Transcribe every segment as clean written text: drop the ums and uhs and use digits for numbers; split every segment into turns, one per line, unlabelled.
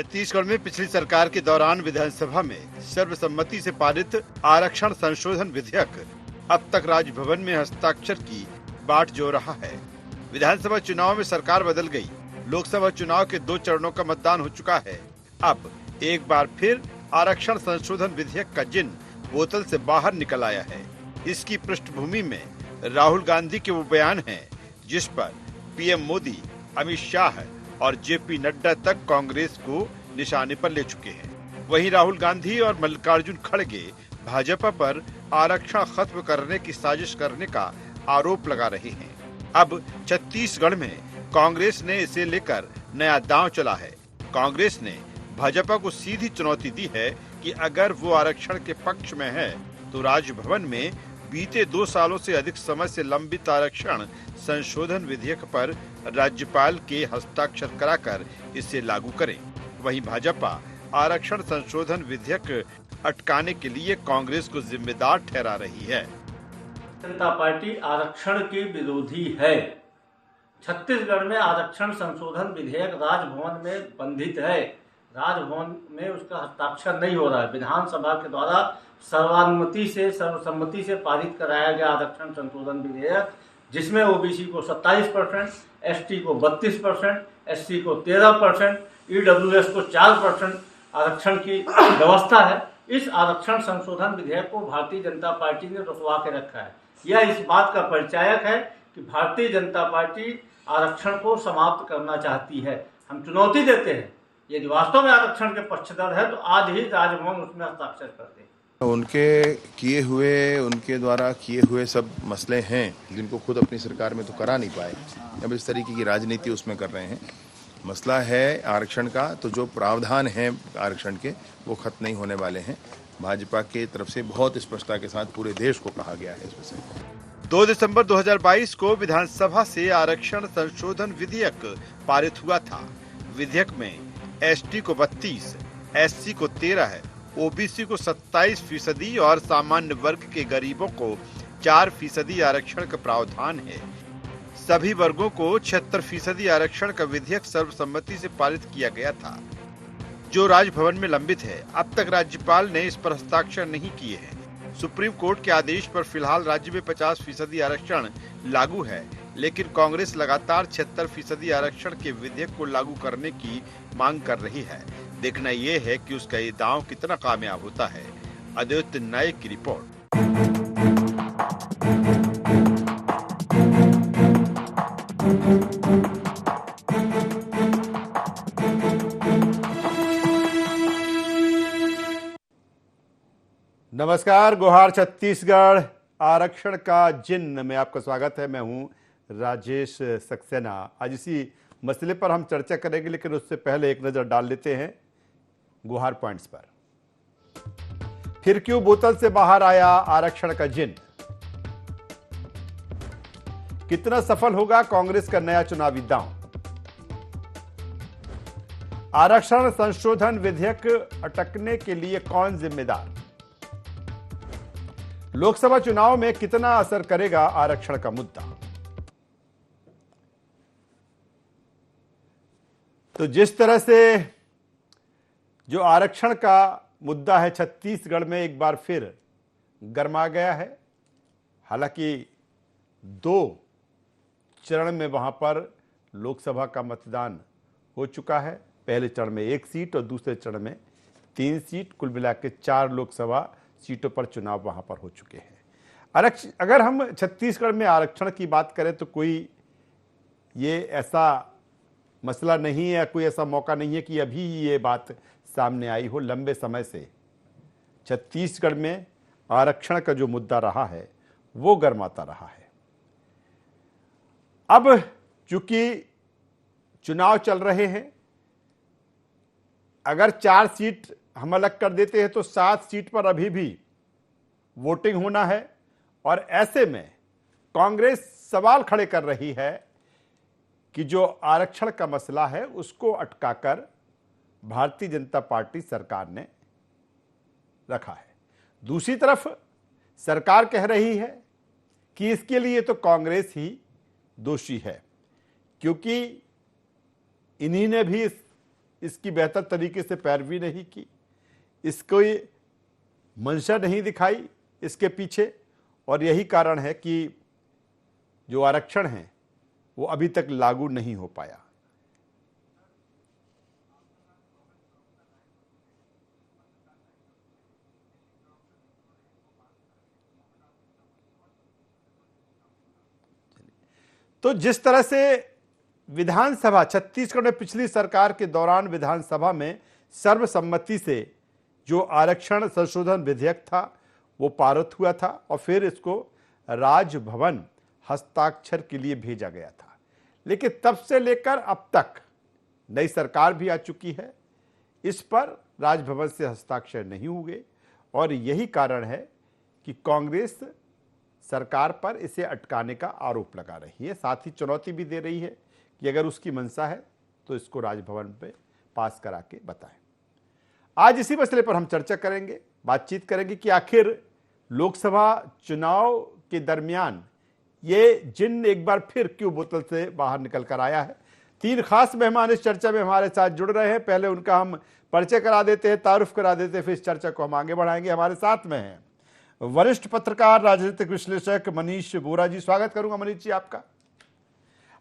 छत्तीसगढ़ में पिछली सरकार के दौरान विधानसभा में सर्वसम्मति से पारित आरक्षण संशोधन विधेयक अब तक राजभवन में हस्ताक्षर की बाट जो रहा है। विधानसभा चुनाव में सरकार बदल गई। लोकसभा चुनाव के 2 चरणों का मतदान हो चुका है। अब एक बार फिर आरक्षण संशोधन विधेयक का जिन बोतल से बाहर निकल आया है। इसकी पृष्ठभूमि में राहुल गांधी के वो बयान हैं जिस पर पीएम मोदी, अमित शाह और जेपी नड्डा तक कांग्रेस को निशाने पर ले चुके हैं। वहीं राहुल गांधी और मल्लिकार्जुन खड़गे भाजपा पर आरक्षण खत्म करने की साजिश करने का आरोप लगा रहे हैं। अब छत्तीसगढ़ में कांग्रेस ने इसे लेकर नया दांव चला है। कांग्रेस ने भाजपा को सीधी चुनौती दी है कि अगर वो आरक्षण के पक्ष में है तो राजभवन में बीते 2 सालों से अधिक समय से लंबित आरक्षण संशोधन विधेयक पर राज्यपाल के हस्ताक्षर कराकर इसे लागू करें। वहीं भाजपा आरक्षण संशोधन विधेयक अटकाने के लिए कांग्रेस को जिम्मेदार ठहरा रही है।
जनता पार्टी आरक्षण की विरोधी है। छत्तीसगढ़ में आरक्षण संशोधन विधेयक राजभवन में बंधित है। राजभवन में उसका हस्ताक्षर नहीं हो रहा है। विधानसभा के द्वारा सर्वसम्मति से पारित कराया गया आरक्षण संशोधन विधेयक, जिसमें ओबीसी को 27%, एसटी को 32%, एससी को 13%, ईडब्ल्यूएस को 4% आरक्षण की व्यवस्था है। इस आरक्षण संशोधन विधेयक को भारतीय जनता पार्टी ने रुकवा के रखा है। यह इस बात का परिचायक है कि भारतीय जनता पार्टी आरक्षण को समाप्त करना चाहती है। हम चुनौती देते हैं, यदि वास्तव में आरक्षण के पक्षधर है तो आज ही राजभवन उसमें हस्ताक्षर कर दे।
उनके द्वारा किए हुए सब मसले हैं जिनको खुद अपनी सरकार में तो करा नहीं पाए। अब इस तरीके की राजनीति उसमें कर रहे हैं। मसला है आरक्षण का, तो जो प्रावधान है आरक्षण के वो खत्म नहीं होने वाले हैं। भाजपा के तरफ से बहुत स्पष्टता के साथ पूरे देश को कहा गया है इसमें से।
2 दिसंबर 2022 को विधानसभा से आरक्षण संशोधन विधेयक पारित हुआ था। विधेयक में एसटी को 32, एससी को 13, ओबीसी को 27% और सामान्य वर्ग के गरीबों को 4% आरक्षण का प्रावधान है। सभी वर्गों को 76% आरक्षण का विधेयक सर्वसम्मति से पारित किया गया था, जो राजभवन में लंबित है। अब तक राज्यपाल ने इस पर हस्ताक्षर नहीं किए हैं। सुप्रीम कोर्ट के आदेश पर फिलहाल राज्य में 50% आरक्षण लागू है, लेकिन कांग्रेस लगातार 76% आरक्षण के विधेयक को लागू करने की मांग कर रही है। देखना ये है कि उसका ये दांव कितना कामयाब होता है। आदित्य नायक की रिपोर्ट। नमस्कार, गुहार छत्तीसगढ़ आरक्षण का जिन्न में आपका स्वागत है। मैं हूं राजेश सक्सेना। आज इसी मसले पर हम चर्चा करेंगे, लेकिन उससे पहले एक नजर डाल लेते हैं गुहार पॉइंट्स पर। फिर क्यों बोतल से बाहर आया आरक्षण का जिन्न? कितना सफल होगा कांग्रेस का नया चुनावी दांव? आरक्षण संशोधन विधेयक अटकने के लिए कौन जिम्मेदार? लोकसभा चुनाव में कितना असर करेगा आरक्षण का मुद्दा? तो जिस तरह से जो आरक्षण का मुद्दा है छत्तीसगढ़ में एक बार फिर गरमा गया है। हालांकि 2 चरण में वहां पर लोकसभा का मतदान हो चुका है। पहले चरण में 1 सीट और दूसरे चरण में 3 सीट, कुल मिला के 4 लोकसभा सीटों पर चुनाव वहां पर हो चुके हैं। अगर हम छत्तीसगढ़ में आरक्षण की बात करें तो कोई ये ऐसा मसला नहीं है, कोई ऐसा मौका नहीं है कि अभी ये बात सामने आई हो। लंबे समय से छत्तीसगढ़ में आरक्षण का जो मुद्दा रहा है वो गर्माता रहा है। अब चूंकि चुनाव चल रहे हैं, अगर 4 सीट हम अलग कर देते हैं तो 7 सीट पर अभी भी वोटिंग होना है। और ऐसे में कांग्रेस सवाल खड़े कर रही है कि जो आरक्षण का मसला है उसको अटकाकर भारतीय जनता पार्टी सरकार ने रखा है। दूसरी तरफ सरकार कह रही है कि इसके लिए तो कांग्रेस ही दोषी है, क्योंकि इन्हीं ने भी इस इसकी बेहतर तरीके से पैरवी नहीं की, इसको मंशा नहीं दिखाई इसके पीछे, और यही कारण है कि जो आरक्षण है वो अभी तक लागू नहीं हो पाया। तो जिस तरह से विधानसभा छत्तीसगढ़ में पिछली सरकार के दौरान विधानसभा में सर्वसम्मति से जो आरक्षण संशोधन विधेयक था वो पारित हुआ था और फिर इसको राजभवन हस्ताक्षर के लिए भेजा गया था, लेकिन तब से लेकर अब तक नई सरकार भी आ चुकी है, इस पर राजभवन से हस्ताक्षर नहीं हुए और यही कारण है कि कांग्रेस सरकार पर इसे अटकाने का आरोप लगा रही है, साथ ही चुनौती भी दे रही है कि अगर उसकी मंशा है तो इसको राजभवन पे पास करा के बताएं। आज इसी मसले पर हम चर्चा करेंगे, बातचीत करेंगे कि आखिर लोकसभा चुनाव के दरमियान ये जिन्न एक बार फिर क्यों बोतल से बाहर निकल कर आया है। तीन खास मेहमान इस चर्चा में हमारे साथ जुड़ रहे हैं। पहले उनका हम परिचय करा देते हैं, तारुफ करा देते हैं, फिर इस चर्चा को हम आगे बढ़ाएंगे। हमारे साथ में हैं वरिष्ठ पत्रकार राजनीतिक विश्लेषक मनीष बोरा जी, स्वागत करूंगा मनीष जी आपका।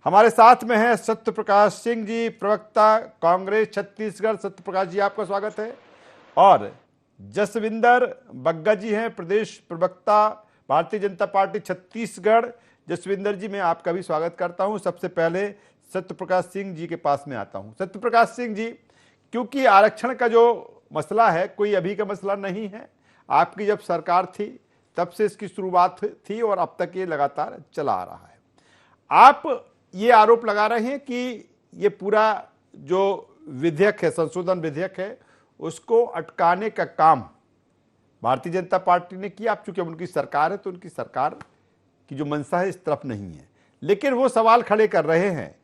हमारे साथ में है सत्य प्रकाश सिंह जी, प्रवक्ता कांग्रेस छत्तीसगढ़, सत्य प्रकाश जी आपका स्वागत है। और जसविंदर बग्गा जी हैं, प्रदेश प्रवक्ता भारतीय जनता पार्टी छत्तीसगढ़। जसविंदर जी मैं आपका भी स्वागत करता हूं। सबसे पहले सत्य प्रकाश सिंह जी के पास में आता हूं। सत्य प्रकाश सिंह जी, क्योंकि आरक्षण का जो मसला है कोई अभी का मसला नहीं है, आपकी जब सरकार थी तब से इसकी शुरुआत थी और अब तक ये लगातार चला आ रहा है। आप ये आरोप लगा रहे हैं कि ये पूरा जो विधेयक है, संशोधन विधेयक है, उसको अटकाने का काम भारतीय जनता पार्टी ने किया। अब चूंकि उनकी सरकार है तो उनकी सरकार की जो मंशा है इस तरफ नहीं है, लेकिन वो सवाल खड़े कर रहे हैं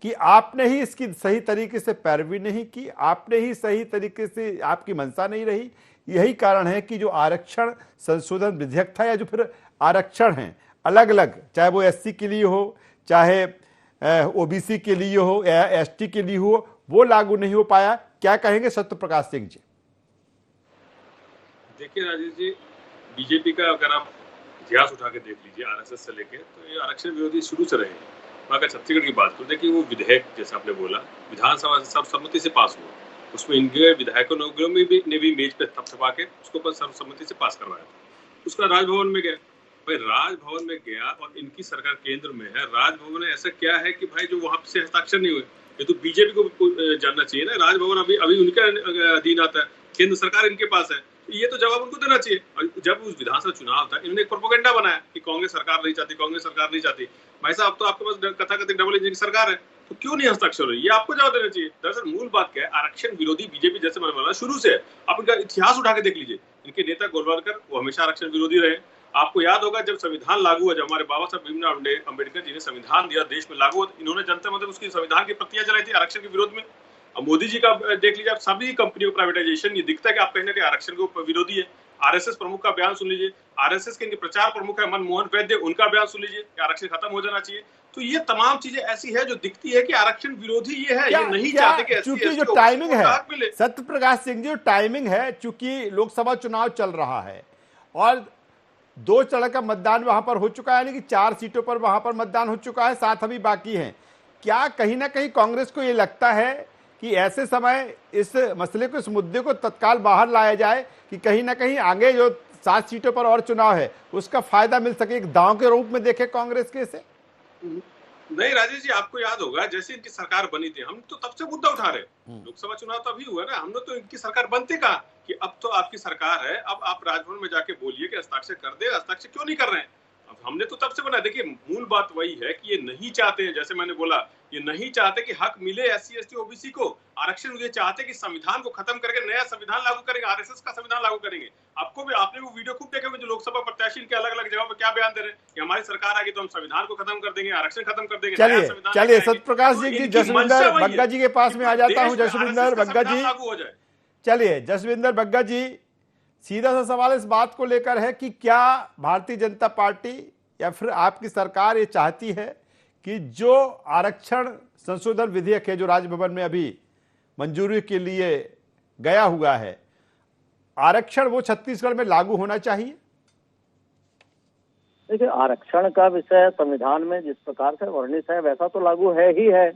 कि आपने ही इसकी सही तरीके से पैरवी नहीं की, आपने ही सही तरीके से, आपकी मंशा नहीं रही। यही कारण है कि जो आरक्षण संशोधन विधेयक था या जो फिर आरक्षण है अलग अलग, चाहे वो एससी के लिए हो, चाहे ओबीसी के लिए हो या एसटी के लिए हो, वो लागू नहीं हो पाया। क्या कहेंगे सत्य प्रकाश सिंह जी?
देखिए राजेश जी, बीजेपी का अगर आप इतिहास उठा के देख लीजिए आरएसएस से लेके, तो ये आरक्षण विरोधी शुरू से रहे हैं। अगर छत्तीसगढ़ की बात करो, देखिए वो विधेयक जैसे आपने बोला विधानसभा से सर्वसम्मति से पास हुआ, उसमें इनके विधायकों ने भी मेज पे थपथपा के उसको सर्वसम्मति से पास करवाया था। उसका राजभवन में गया, भाई राजभवन में गया और इनकी सरकार केंद्र में है। राजभवन में ऐसा क्या है कि भाई जो वहां से हस्ताक्षर नहीं हुए? ये तो बीजेपी को जानना चाहिए ना। राजभवन अभी उनके अधीन आता है, केंद्र सरकार इनके पास है, ये तो जवाब उनको देना चाहिए। और जब उस विधानसभा चुनाव था, इन्होंने एक प्रोपेगेंडा बनाया कि कांग्रेस सरकार नहीं चाहती, कांग्रेस सरकार नहीं चाहती। भाई साहब, तो आपके पास कथाकथित डबल इंजन की सरकार है, तो क्यों नहीं हस्ताक्षर हो? ये आपको जवाब देना चाहिए। दरअसल मूल बात क्या है, आरक्षण विरोधी बीजेपी जैसे मैंने बोला शुरू से, आप इनका इतिहास उठा के देख लीजिए। इनके नेता गोलवालकर वो हमेशा आरक्षण विरोधी रहे। आपको याद होगा जब संविधान लागू हुआ, जब हमारे बाबा साहब भीमराव अम्बेडकर जी ने संविधान दिया, देश में लागू हुआ, इन्होंने जनता मतलब उसकी संविधान की प्रतियां जलाई थी आरक्षण के विरोध में। अब मोदी जी का देख लीजिए, आप सभी कंपनियों प्राइवेटाइजेशन, ये दिखता है कि आप कहीं ना कहीं आरक्षण के विरोधी है। आरएसएस प्रमुख का बयान सुन लीजिए, आरएसएस के इनके प्रचार प्रमुख है मनमोहन वैद्य, उनका बयान सुन लीजिए कि आरक्षण खत्म हो जाना चाहिए। तो ये तमाम चीजें ऐसी है जो दिखती है कि आरक्षण विरोधी ये है, ये नहीं चाहते कि
चूंकि जो टाइमिंग है सत्य प्रकाश सिंह जी, जो टाइमिंग है, चूंकि लोकसभा चुनाव चल रहा है और 2 चरण का मतदान वहां पर हो चुका है, यानी कि 4 सीटों पर वहां पर मतदान हो चुका है, 7 अभी बाकी हैं। क्या कहीं ना कहीं कांग्रेस को ये लगता है कि ऐसे समय इस मसले को, इस मुद्दे को तत्काल बाहर लाया जाए कि कहीं ना कहीं आगे जो 7 सीटों पर और चुनाव है उसका फायदा मिल सके, एक दांव के रूप में देखे कांग्रेस के इसे?
नहीं राजेश जी, आपको याद होगा जैसे इनकी सरकार बनी थी, हम तो तब से मुद्दा उठा रहे। लोकसभा चुनाव तो अभी हुआ ना, हमने तो इनकी सरकार बनते कहा कि अब तो आपकी सरकार है, अब आप राजभवन में जाके बोलिए कि हस्ताक्षर कर दे। हस्ताक्षर क्यों नहीं कर रहे हैं? अब हमने तो तब से बना। देखिए मूल बात वही है कि ये नहीं चाहते हैं, जैसे मैंने बोला, ये नहीं चाहते कि हक मिले एससी एसटी ओबीसी को, आरक्षण। ये चाहते कि संविधान को खत्म करके नया संविधान लागू करेंगे, आरएसएस का संविधान लागू करेंगे। आपने वो वीडियो खूब देखे होंगे जो लोकसभा प्रत्याशी के अलग अलग जगह पे क्या बयान दे रहे हैं कि हमारी सरकार आ गई तो हम संविधान को खत्म कर देंगे, आरक्षण खत्म कर देंगे।
चलिए सत्य प्रकाश जी, जसविंदर बग्गा जी के पास में आ जाता हूँ। जसविंदर बग्गा जी, चलिए जसविंदर बग्गा जी, सीधा सा सवाल इस बात को लेकर है कि क्या भारतीय जनता पार्टी या फिर आपकी सरकार ये चाहती है कि जो आरक्षण संशोधन विधेयक है जो राजभवन में अभी मंजूरी के लिए गया हुआ है, आरक्षण वो छत्तीसगढ़ में लागू होना चाहिए?
देखिए, आरक्षण का विषय संविधान में जिस प्रकार से वर्णित है वैसा तो लागू है ही है।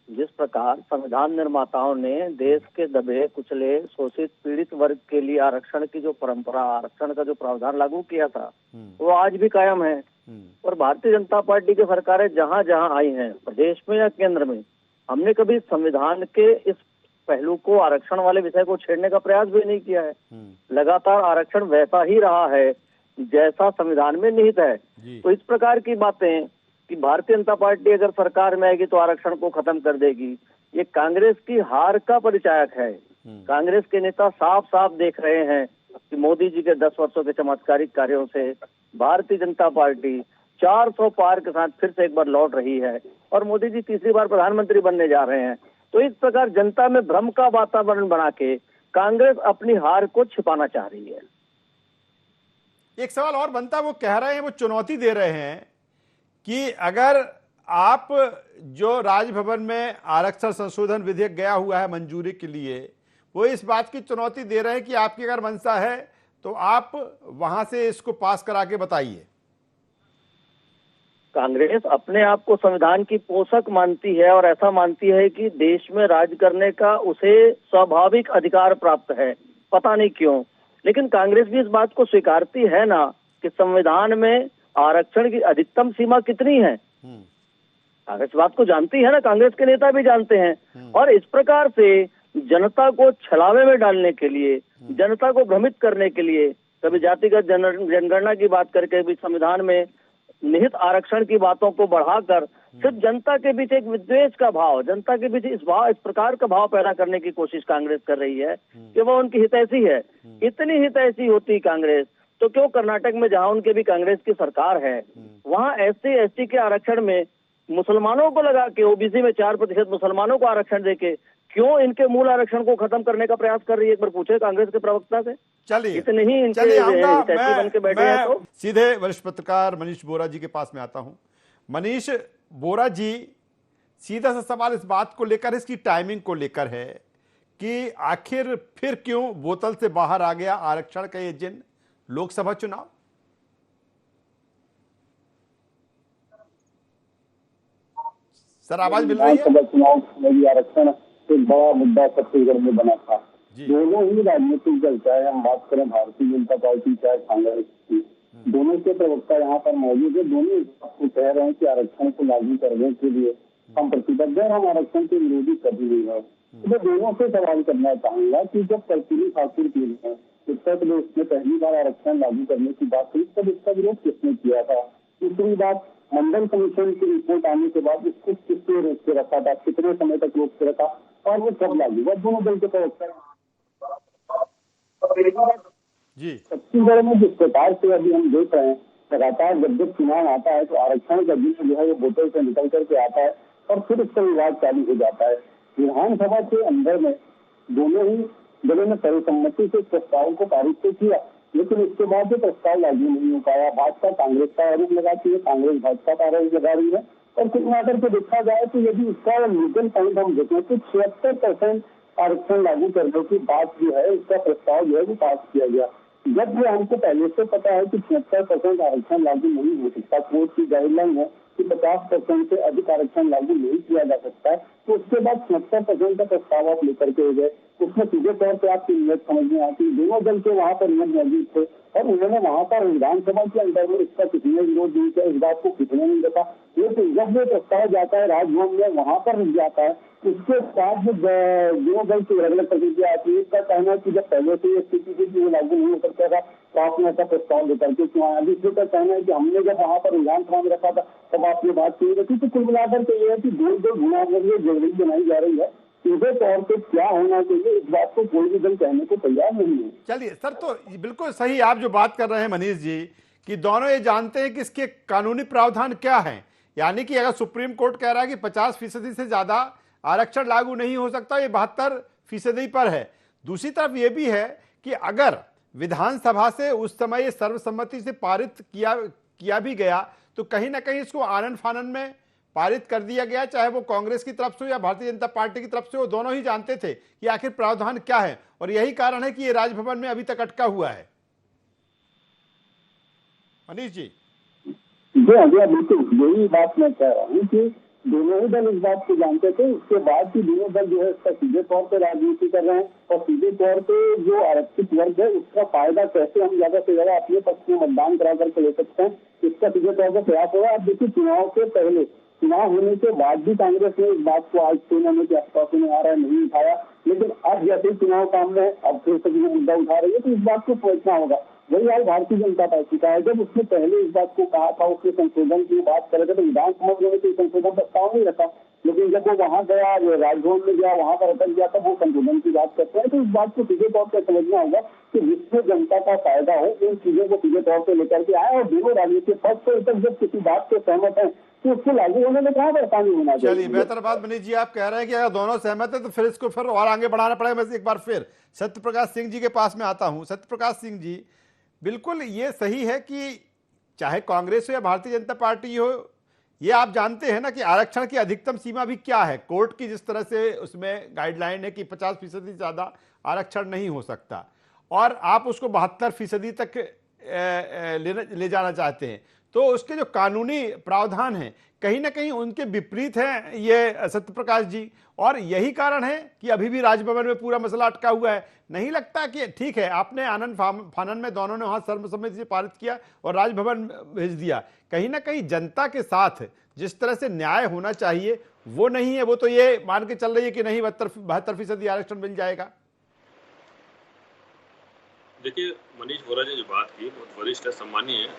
जिस प्रकार संविधान निर्माताओं ने देश के दबे कुचले शोषित पीड़ित वर्ग के लिए आरक्षण की जो परंपरा, आरक्षण का जो प्रावधान लागू किया था, वो आज भी कायम है। और भारतीय जनता पार्टी की सरकारें जहां जहां आई हैं, प्रदेश में या केंद्र में, हमने कभी संविधान के इस पहलू को, आरक्षण वाले विषय को छेड़ने का प्रयास भी नहीं किया है। लगातार आरक्षण वैसा ही रहा है जैसा संविधान में निहित है। तो इस प्रकार की बातें कि भारतीय जनता पार्टी अगर सरकार में आएगी तो आरक्षण को खत्म कर देगी, ये कांग्रेस की हार का परिचायक है। कांग्रेस के नेता साफ साफ देख रहे हैं कि मोदी जी के 10 वर्षों के चमत्कारिक कार्यों से भारतीय जनता पार्टी 400 पार के साथ फिर से एक बार लौट रही है और मोदी जी तीसरी बार प्रधानमंत्री बनने जा रहे हैं। तो इस प्रकार जनता में भ्रम का वातावरण बना के कांग्रेस अपनी हार को छिपाना चाह रही है।
एक सवाल और बनता, वो कह रहे हैं, वो चुनौती दे रहे हैं कि अगर आप जो राजभवन में आरक्षण संशोधन विधेयक गया हुआ है मंजूरी के लिए, वो इस बात की चुनौती दे रहे हैं कि आपकी अगर मंशा है तो आप वहां से इसको पास करा के बताइए।
कांग्रेस अपने आप को संविधान की पोषक मानती है और ऐसा मानती है कि देश में राज करने का उसे स्वाभाविक अधिकार प्राप्त है, पता नहीं क्यों। लेकिन कांग्रेस भी इस बात को स्वीकारती है ना कि संविधान में आरक्षण की अधिकतम सीमा कितनी है। कांग्रेस बात को जानती है ना, कांग्रेस के नेता भी जानते हैं। और इस प्रकार से जनता को छलावे में डालने के लिए, जनता को भ्रमित करने के लिए, कभी जातिगत जनगणना की बात करके भी संविधान में निहित आरक्षण की बातों को बढ़ाकर सिर्फ जनता के बीच एक विद्वेष का भाव, जनता के बीच इस प्रकार का भाव पैदा करने की कोशिश कांग्रेस कर रही है कि वो उनकी हितैषी है। इतनी हितैषी होती कांग्रेस तो क्यों कर्नाटक में, जहां उनके भी कांग्रेस की सरकार है, वहां SC ST के आरक्षण में मुसलमानों को लगा के, ओबीसी में 4% मुसलमानों को आरक्षण देके क्यों इनके मूल आरक्षण को खत्म करने का प्रयास कर रही है? एक बार पूछे कांग्रेस के प्रवक्ता से।
चलिए,
इतने ही इनके बन के बैठे हैं। तो
सीधे वरिष्ठ पत्रकार मनीष बोरा जी के पास में आता हूं। मनीष बोरा जी, सीधा सा सवाल इस बात को लेकर, इसकी टाइमिंग को लेकर है कि आखिर फिर क्यों बोतल से बाहर आ गया आरक्षण का ये जिन लोकसभा चुनाव? सर आवाज मिल रही है?
चुनाव में आरक्षण एक बड़ा मुद्दा छत्तीसगढ़ में बना था। दोनों ही राजनीतिक दल, चाहे हम बात करें भारतीय जनता पार्टी चाहे कांग्रेस की, दोनों के प्रवक्ता यहाँ पर मौजूद है। दोनों इस बात को कह रहे हैं कि आरक्षण को लागू करने के लिए हम प्रतिबद्ध हैं, हम आरक्षण के विरोधी कभी नहीं है। तो मैं दोनों से सवाल करना चाहूंगा कि जब कर्पूरी ठाकुर की उत्तर प्रदेश में पहली बार आरक्षण लागू करने की बात हुई तब इसका विरोध किसने किया था? दूसरी बात, मंडल कमीशन की रिपोर्ट आने के बाद इसको किसने रोक के रखा था, कितने समय तक रोक के रखा और वो कब लागू हुआ? दोनों दल के प्रवक्ता
जी।
छत्तीसगढ़ में जिस प्रकार से अभी हम देख रहे हैं, लगातार जब चुनाव आता है तो आरक्षण का बिल जो है वो बोतल से निकल करके आता है और फिर इसका विवाद चालू हो जाता है। विधानसभा के अंदर में दोनों ही दलों ने सर्वसम्मति से प्रस्ताव को पारित तो किया, लेकिन इसके बाद जो प्रस्ताव लागू नहीं हो पाया। भाजपा कांग्रेस का आरोप लगाती है, कांग्रेस भाजपा का आरोप लगा रही है। और कुल मिलाकर के देखा जाए तो यदि इसका लीगल पॉइंट हम देखें तो 76% आरक्षण लागू करने की बात जो है, इसका प्रस्ताव जो है वो पास किया गया। जब हमको पहले से पता है कि 76% आरक्षण लागू नहीं हो सकता, कोर्ट की गाइडलाइन है कि 50% से अधिक आरक्षण लागू नहीं किया जा सकता है, तो उसके बाद 76% का प्रस्ताव आप लेकर के हो गए। उसमें सीधे तौर पर आपकी नियत समझ में आती है। दोनों दल के वहाँ पर नियत मौजूद थे और उन्होंने वहाँ पर विधानसभा के अंदर में इसका कितने विरोध नहीं किया, इस बात को कितने नहीं देखा। लेकिन जब ये प्रस्ताव जाता है राजभवन में, वहाँ पर रुक जाता है, उसके बाद दोनों दल की अलग अलग प्रतिक्रिया आती है। इसका कहना है कि जब पहले से ये स्थिति थी कि वो लागू नहीं हो सकता था तो आपने ऐसा प्रस्ताव लेकर के क्यों आया? दूसरे का कहना है कि हमने जब वहाँ पर विधानसभा में रखा था तब आपने बात की रखी। तो कुल मिलाकर के ये है कि गोल गोल घुमा जरूरी बनाई जा रही है। सीधे तौर पे क्या होना चाहिए इस बात को कोई भी दल कहने को तैयार नहीं है।
चलिए सर, तो बिल्कुल सही आप जो बात कर रहे हैं मनीष जी, कि दोनों ये जानते हैं कि इसके कानूनी प्रावधान क्या है। यानी कि अगर सुप्रीम कोर्ट कह रहा है कि 50% से ज्यादा आरक्षण लागू नहीं हो सकता, ये 72% पर है। दूसरी तरफ ये भी है कि अगर विधानसभा से उस समय ये सर्वसम्मति से पारित किया भी गया तो कहीं ना कहीं इसको आनन फानन में पारित कर दिया गया, चाहे वो कांग्रेस की तरफ से या भारतीय जनता पार्टी की तरफ से, वो दोनों ही जानते थे कि आखिर प्रावधान क्या है, और यही कारण है कि ये राजभवन में अभी तक अटका हुआ है। मनीष जी।
जी हाँ बिल्कुल, यही बात मैं कह रहा हूँ कि दोनों ही दल इस बात को जानते थे। उसके बाद भी दोनों दल जो है इसका सीधे तौर पे राजनीति कर रहे हैं, और सीधे तौर पे जो आरक्षित वर्ग है उसका फायदा कैसे हम ज्यादा से ज्यादा अपने पक्ष में मतदान करा करके ले सकते हैं, इसका सीधे तौर पर प्रयास होगा। अब देखिए, चुनाव से पहले, चुनाव होने के बाद भी कांग्रेस ने इस बात को आज 6 महीने के आसपास में आ रहा है नहीं उठाया, लेकिन अब जैसे ही चुनाव सामने है, अब फिर से मुद्दा उठा रही है, तो इस बात को सोचना होगा। वही आज भारतीय जनता पार्टी का है, जब उसने पहले इस बात को कहा था, उसके संशोधन की बात कर रहे थे, तो विधानसभा में कोई संशोधन प्रस्ताव नहीं रखा, लेकिन जब वो वहां गया, राजभवन में गया, वहां पर अटक गया, तब वो संशोधन की बात करते हैं। तो इस बात को सीधे तौर पर समझना होगा कि जिससे जनता का फायदा हो, इन चीजों को सीधे तौर पर लेकर के आए, और दोनों राजनीतिक पक्ष से तक जब किसी बात से सहमत है तो उसको लागू होने में कहाँ परेशानी होना चाहिए।
चलिए, बेहतर बात मनीष जी आप कह रहे हैं कि अगर दोनों सहमत है तो फिर इसको फिर और आगे बढ़ाना पड़ेगा। मैं एक बार फिर सत्य प्रकाश सिंह जी के पास में आता हूं। सत्य प्रकाश सिंह जी, बिल्कुल ये सही है कि चाहे कांग्रेस हो या भारतीय जनता पार्टी हो, ये आप जानते हैं ना कि आरक्षण की अधिकतम सीमा भी क्या है। कोर्ट की जिस तरह से उसमें गाइडलाइन है कि 50% से ज़्यादा आरक्षण नहीं हो सकता, और आप उसको 72% तक ले जाना चाहते हैं, तो उसके जो कानूनी प्रावधान हैं कहीं ना कहीं उनके विपरीत हैं ये सत्य प्रकाश जी, और यही कारण है कि अभी भी राजभवन में पूरा मसला अटका हुआ है। नहीं लगता कि ठीक है, आपने आनंद फानन में दोनों ने वहां सर्वसम्मति से पारित किया और राजभवन भेज दिया, कहीं ना कहीं जनता के साथ जिस तरह से न्याय होना चाहिए वो नहीं है। वो तो ये मान के चल रही है कि नहीं 72% आरक्षण मिल जाएगा।
देखिए, मनीष वोरा जी जो बात की बहुत वरिष्ठ है, सम्मानीय है,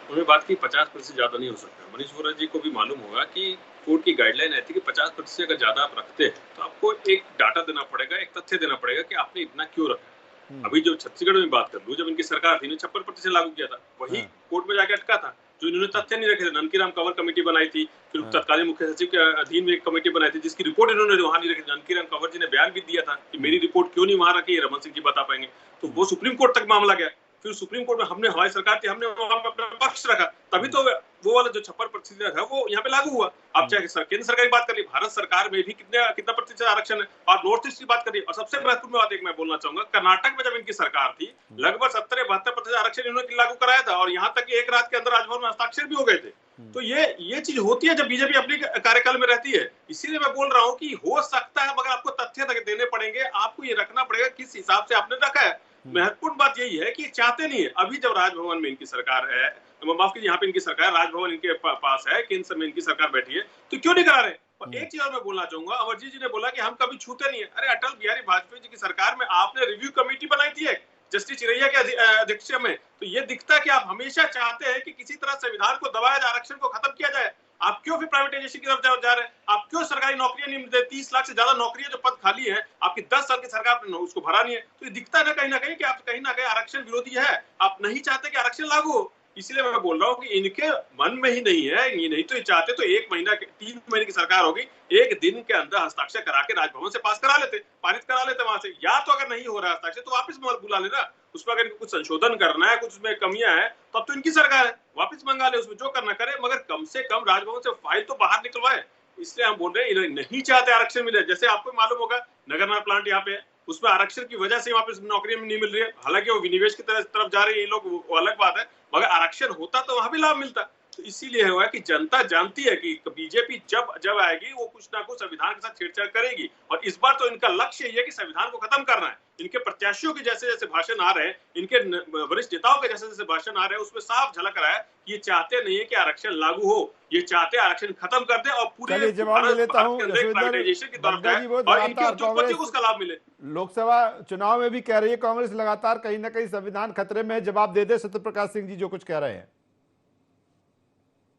उन्होंने बात की 50% ज्यादा नहीं हो सकता। मनीष वोरा जी को भी मालूम होगा कि कोर्ट की गाइडलाइन रहती है कि 50% से अगर ज्यादा आप रखते हैं तो आपको एक डाटा देना पड़ेगा, एक तथ्य देना पड़ेगा कि आपने इतना क्यों रखा। अभी जो छत्तीसगढ़ में बात कर लूं, जब इनकी सरकार थी, 56% लागू किया था, वही कोर्ट में जाके अटका था। जो इन्होंने तथ्य नहीं रखे थे, ननकीराम कंवर कमेटी बनाई थी, फिर तत्कालीन मुख्य सचिव के अधीन में एक कमेटी बनाई थी जिसकी रिपोर्ट इन्होंने वहां नहीं रखी। ननकीराम कंवर जी ने बयान भी दिया था कि मेरी रिपोर्ट क्यों नहीं वहां रखी, रमन सिंह जी बता पाएंगे। तो वो सुप्रीम कोर्ट तक मामला गया, फिर सुप्रीम कोर्ट में हमने, हमारी सरकार थी, हमने वहां पर अपना पक्ष रखा, तभी तो वो वाला जो 56% है वो यहाँ पे लागू हुआ। आप चाहे केंद्र सरकार की बात करिए, भारत सरकार में भी कितना प्रतिशत आरक्षण है, और नॉर्थ ईस्ट की बात करिए। और सबसे महत्वपूर्ण बात एक मैं बोलना चाहूंगा, कर्नाटक में जब इनकी सरकार थी लगभग 70-72% आरक्षण इन्होंने लागू कराया था, और यहाँ तक कि एक रात के अंदर राजभवन में हस्ताक्षर भी हो गए थे। तो ये चीज होती है जब बीजेपी अपनी कार्यकाल में रहती है। इसीलिए मैं बोल रहा हूँ कि हो सकता है, मगर आपको तथ्य देने पड़ेंगे, आपको ये रखना पड़ेगा किस हिसाब से आपने रखा है। महत्वपूर्ण बात यही है कि चाहते नहीं है। अभी जब राजभवन में इनकी सरकार है, माफ कीजिए, यहाँ पे इनकी सरकार, राजभवन इनके पास है, केंद्र में इनकी सरकार बैठी है, तो क्यों नहीं करा रहे। और एक चीज और मैं बोलना चाहूंगा, अमरजीत जी ने बोला कि हम कभी छूते नहीं है। अरे, अटल बिहारी वाजपेयी जी की सरकार में आपने रिव्यू कमेटी बनाई थी एक, जस्टिस चिरैया के अध्यक्षता में। तो ये दिखता है कि आप हमेशा चाहते हैं कि किसी तरह संविधान को दबाया जाए, आरक्षण को खत्म किया जाए। आप क्यों फिर प्राइवेटाइजेशन की तरफ जा रहे हैं? आप क्यों सरकारी नौकरियां नहीं मिलते? 30 लाख से ज्यादा नौकरियां जो पद खाली है, आपकी 10 साल की सरकार ने उसको भरा नहीं है। तो ये दिखता है ना कहीं कि आप कहीं ना कहीं आरक्षण विरोधी है, आप नहीं चाहते कि आरक्षण लागू हो। इसलिए मैं बोल रहा हूँ कि इनके मन में ही नहीं है, ये नहीं तो ये चाहते तो 1 महीना 3 महीने की सरकार होगी, 1 दिन के अंदर हस्ताक्षर करा के राजभवन से पास करा लेते, पारित करा लेते वहां से। या तो अगर नहीं हो रहा हस्ताक्षर तो वापस बुला लेना, उसमें अगर कुछ संशोधन करना है, कुछ उसमें कमियां हैं, तब तो इनकी सरकार है, वापस मंगा ले, उसमें जो करना करे, मगर कम से कम राजभवन से फाइल तो बाहर निकलवाए। इसलिए हम बोल रहे हैं नहीं चाहते आरक्षण मिले। जैसे आपको मालूम होगा, नगरनार प्लांट यहाँ पे है, उसमें आरक्षण की वजह से वहां पे नौकरी नहीं मिल रही है। हालांकि वो विनिवेश की तरफ जा रही है ये लोग, वो अलग बात है, मगर आरक्षण होता तो वहां भी लाभ मिलता। तो इसीलिए हुआ कि जनता जानती है कि बीजेपी जब आएगी वो कुछ ना कुछ संविधान के साथ छेड़छाड़ करेगी, और इस बार तो इनका लक्ष्य ये है कि संविधान को खत्म करना है। इनके प्रत्याशियों के जैसे जैसे भाषण आ रहे हैं, इनके वरिष्ठ नेताओं के जैसे जैसे भाषण आ रहे हैं, उसमें साफ झलक रहा है कि ये चाहते नहीं है कि आरक्षण लागू हो, ये चाहते आरक्षण खत्म कर दे और पूरे
जवाब ले लेता हूं
प्राइवेटाइजेशन की तरफ जाए और इनके उद्योगपतियों को उसका लाभ मिले।
लोकसभा चुनाव में भी कह रही है कांग्रेस लगातार कहीं ना कहीं संविधान खतरे में। जवाब दे दे सत्य प्रकाश सिंह जी जो कुछ कह रहे हैं।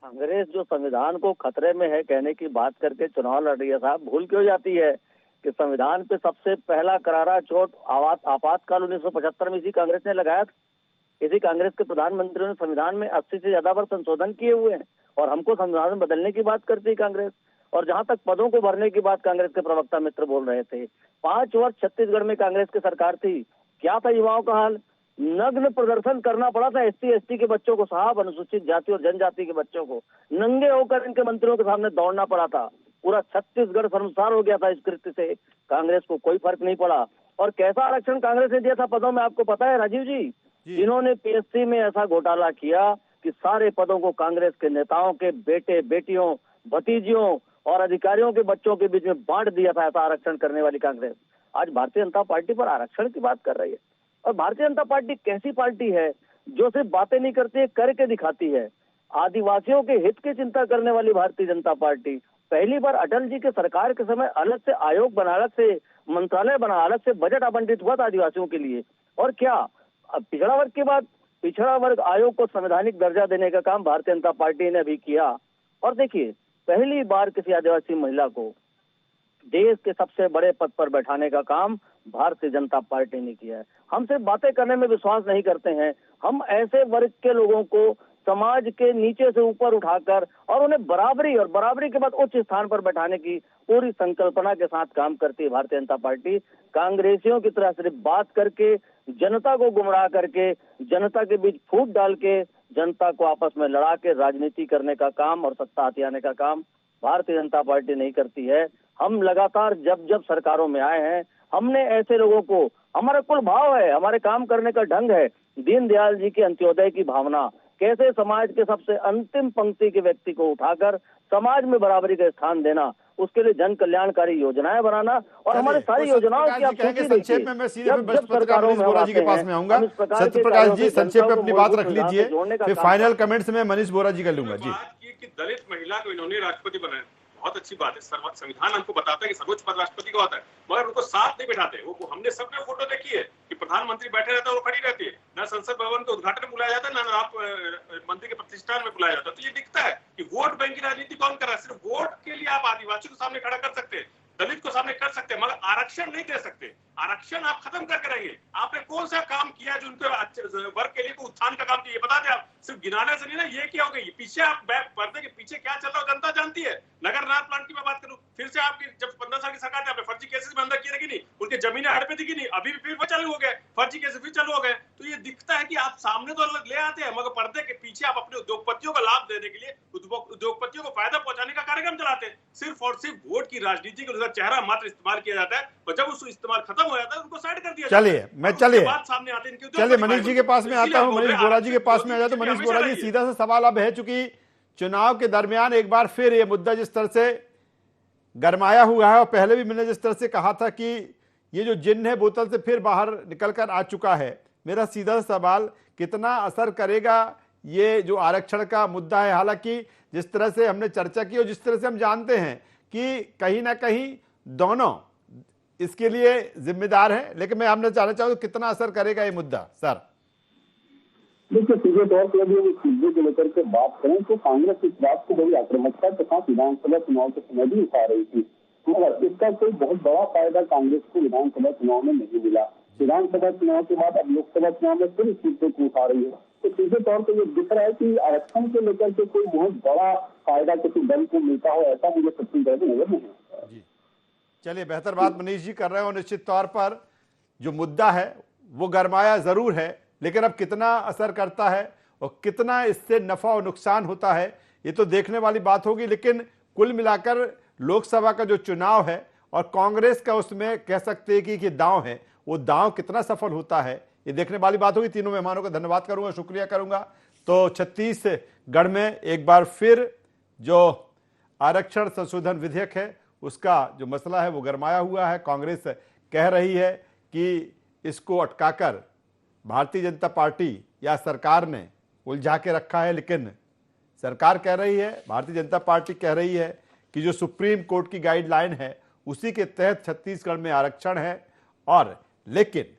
कांग्रेस जो संविधान को खतरे में है कहने की बात करके चुनाव लड़ रही है साहब, भूल क्यों जाती है कि संविधान पे सबसे पहला करारा चोट आपातकाल 1975 में इसी कांग्रेस ने लगाया था। इसी कांग्रेस के प्रधानमंत्री ने संविधान में 80 से ज्यादा बार संशोधन किए हुए हैं, और हमको संविधान बदलने की बात करती है कांग्रेस। और जहां तक पदों को भरने की बात कांग्रेस के प्रवक्ता मित्र बोल रहे थे, 5 वर्ष छत्तीसगढ़ में कांग्रेस की सरकार थी, क्या था युवाओं का हाल? नग्न प्रदर्शन करना पड़ा था एससी एसटी के बच्चों को साहब, अनुसूचित जाति और जनजाति के बच्चों को नंगे होकर इनके मंत्रियों के सामने दौड़ना पड़ा था। पूरा छत्तीसगढ़ शर्मसार हो गया था इस कृत्य से। कांग्रेस को कोई फर्क नहीं पड़ा। और कैसा आरक्षण कांग्रेस ने दिया था पदों में, आपको पता है राजीव जी? इन्होंने पीएससी में ऐसा घोटाला किया कि सारे पदों को कांग्रेस के नेताओं के बेटे बेटियों भतीजियों और अधिकारियों के बच्चों के बीच में बांट दिया था। ऐसा आरक्षण करने वाली कांग्रेस आज भारतीय जनता पार्टी पर आरक्षण की बात कर रही है। और भारतीय जनता पार्टी कैसी पार्टी है जो सिर्फ बातें नहीं करती है, करके दिखाती है। आदिवासियों के हित की चिंता करने वाली भारतीय जनता पार्टी पहली बार अटल जी के सरकार के समय अलग से आयोग बना, अलग से मंत्रालय बना, अलग से बजट आवंटित हुआ था आदिवासियों के लिए। और क्या अब पिछड़ा वर्ग के बाद पिछड़ा वर्ग आयोग को संवैधानिक दर्जा देने का काम भारतीय जनता पार्टी ने अभी किया। और देखिए, पहली बार किसी आदिवासी महिला को देश के सबसे बड़े पद पर बैठाने का काम भारतीय जनता पार्टी ने किया है। हम सिर्फ बातें करने में विश्वास नहीं करते हैं, हम ऐसे वर्ग के लोगों को समाज के नीचे से ऊपर उठाकर और उन्हें बराबरी और बराबरी के बाद उच्च स्थान पर बैठाने की पूरी संकल्पना के साथ काम करती है भारतीय जनता पार्टी। कांग्रेसियों की तरह सिर्फ बात करके, जनता को गुमराह करके, जनता के बीच फूट डाल के, जनता को आपस में लड़ा के राजनीति करने का काम और सत्ता हथियाने का काम भारतीय जनता पार्टी नहीं करती है। हम लगातार जब जब सरकारों में आए हैं, हमने ऐसे लोगों को, हमारा कुल भाव है, हमारे काम करने का ढंग है, दीनदयाल जी के अंत्योदय की भावना, कैसे समाज के सबसे अंतिम पंक्ति के व्यक्ति को उठाकर समाज में बराबरी का स्थान देना, उसके लिए जन कल्याणकारी योजनाएं बनाना। और हमारे सारी योजनाओं की आप सूची देखिए।
में मैं सीधे सरकारों में मनीष बोरा जी के पास में आऊंगा। सत्यप्रकाश जी संक्षेप में अपनी बात रख लीजिए, फिर फाइनल कमेंट्स में मनीष बोरा जी का लूंगा जी।
कि दलित महिला को इन्होंने राष्ट्रपति बनाया, बहुत अच्छी बात है। संविधान हमको बताता है कि सर्वोच्च पद राष्ट्रपति का होता है, मगर उनको साथ नहीं बैठाते। वो हमने सबने फोटो देखी है कि प्रधानमंत्री बैठे रहते हैं, वो खड़ी रहती है, ना संसद भवन के उद्घाटन में बुलाया जाता है, ना आप मंत्री के प्रतिष्ठान में बुलाया जाता है। तो ये दिखता है कि वोट बैंक की राजनीति कौन कर रहा है। सिर्फ वोट के लिए आप आदिवासी को सामने खड़ा कर सकते हैं, दलित को सामने कर सकते हैं, मगर आरक्षण नहीं दे सकते। आरक्षण आप खत्म करके रहिए। आपने कौन सा काम किया जो उनके वर्ग के लिए उत्थान का काम किया, बता दें आप। सिर्फ गिनाने से नहीं ना, ये क्या हो गई पीछे, आप पर्दे के पीछे क्या चल रहा है जनता जानती है। नगर नार प्लांट की मैं बात करूं, फिर से आपकी जब 15 साल की सरकार थी, आपने फर्जी केसेस में अंदर किए कि नहीं, उनके जमीनें हड़पे थी कि नहीं, अभी भी फिर वो चालू हो गए, फर्जी केसेस फिर चालू हो गए। तो ये दिखता है कि आप सामने तो ले आते हैं, मगर पर्दे के पीछे आप अपने उद्योगपतियों का लाभ देने के लिए, उद्योगपतियों को फायदा पहुंचाने का कार्यक्रम चलाते हैं। सिर्फ और सिर्फ वोट की राजनीति का चेहरा मात्र इस्तेमाल किया जाता है, और जब उसको इस्तेमाल खत्म हो जाता है उनको साइड कर दिया जाता है।
चलिए मनीष जी के पास में आता हूं, मनीष बोरा जी के पास में आ जाता हूं। मनीष बोरा जी, सीधा सा सवाल अब है, चूंकि चुनाव के दरमियान एक बार फिर ये मुद्दा जिस तरह से गरमाया हुआ है, और पहले भी मैंने जिस तरह से कहा था कि ये जो जिन्न है बोतल से फिर बाहर निकलकर आ चुका है, मेरा सीधा सवाल, कितना असर करेगा ये जो आरक्षण का मुद्दा है। हालांकि जिस तरह से हमने चर्चा की और जिस तरह से हम जानते हैं कि कहीं ना कहीं दोनों इसके लिए जिम्मेदार है, लेकिन मैं आपने जानना चाहूँ कितना असर करेगा ये मुद्दा सर।
देखिए, सीधे तौर पर यदि इस मुद्दे को लेकर के बात करें तो कांग्रेस इस बात को बड़ी आक्रामकता के साथ विधानसभा चुनाव के समय भी उठा रही थी, मगर इसका कोई बहुत बड़ा फायदा कांग्रेस को विधानसभा चुनाव में नहीं मिला। विधानसभा चुनाव के बाद अब लोकसभा चुनाव में फिर इस मुद्दे को उठा रही है। तो सीधे तौर पर ये दिख रहा है कि आरक्षण को लेकर के कोई बहुत बड़ा फायदा किसी दल को मिलता हो, ऐसा मुझे छत्तीसगढ़ में नजर नहीं आता है।
चलिए, बेहतर बात मनीष जी कर रहे हो। निश्चित तौर पर जो मुद्दा है वो गरमाया जरूर है, लेकिन अब कितना असर करता है और कितना इससे नफा और नुकसान होता है ये तो देखने वाली बात होगी। लेकिन कुल मिलाकर लोकसभा का जो चुनाव है और कांग्रेस का उसमें कह सकते हैं कि दांव है, वो दांव कितना सफल होता है ये देखने वाली बात होगी। तीनों मेहमानों का धन्यवाद करूंगा, शुक्रिया करूंगा। तो छत्तीसगढ़ में एक बार फिर जो आरक्षण संशोधन विधेयक है उसका जो मसला है वो गरमाया हुआ है। कांग्रेस कह रही है कि इसको अटकाकर भारतीय जनता पार्टी या सरकार ने उलझा के रखा है, लेकिन सरकार कह रही है, भारतीय जनता पार्टी कह रही है कि जो सुप्रीम कोर्ट की गाइडलाइन है उसी के तहत छत्तीसगढ़ में आरक्षण है। और लेकिन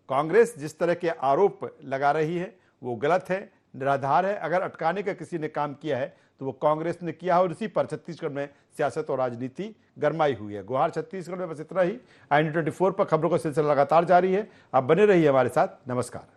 कांग्रेस जिस तरह के आरोप लगा रही है वो गलत है, निराधार है। अगर अटकाने का किसी ने काम किया है तो वो कांग्रेस ने किया है, और इसी पर छत्तीसगढ़ में सियासत और राजनीति गरमाई हुई है। गुहार छत्तीसगढ़ में बस इतना ही। IND 24 पर खबरों का सिलसिला लगातार जारी है। आप बने रहिए हमारे साथ। नमस्कार।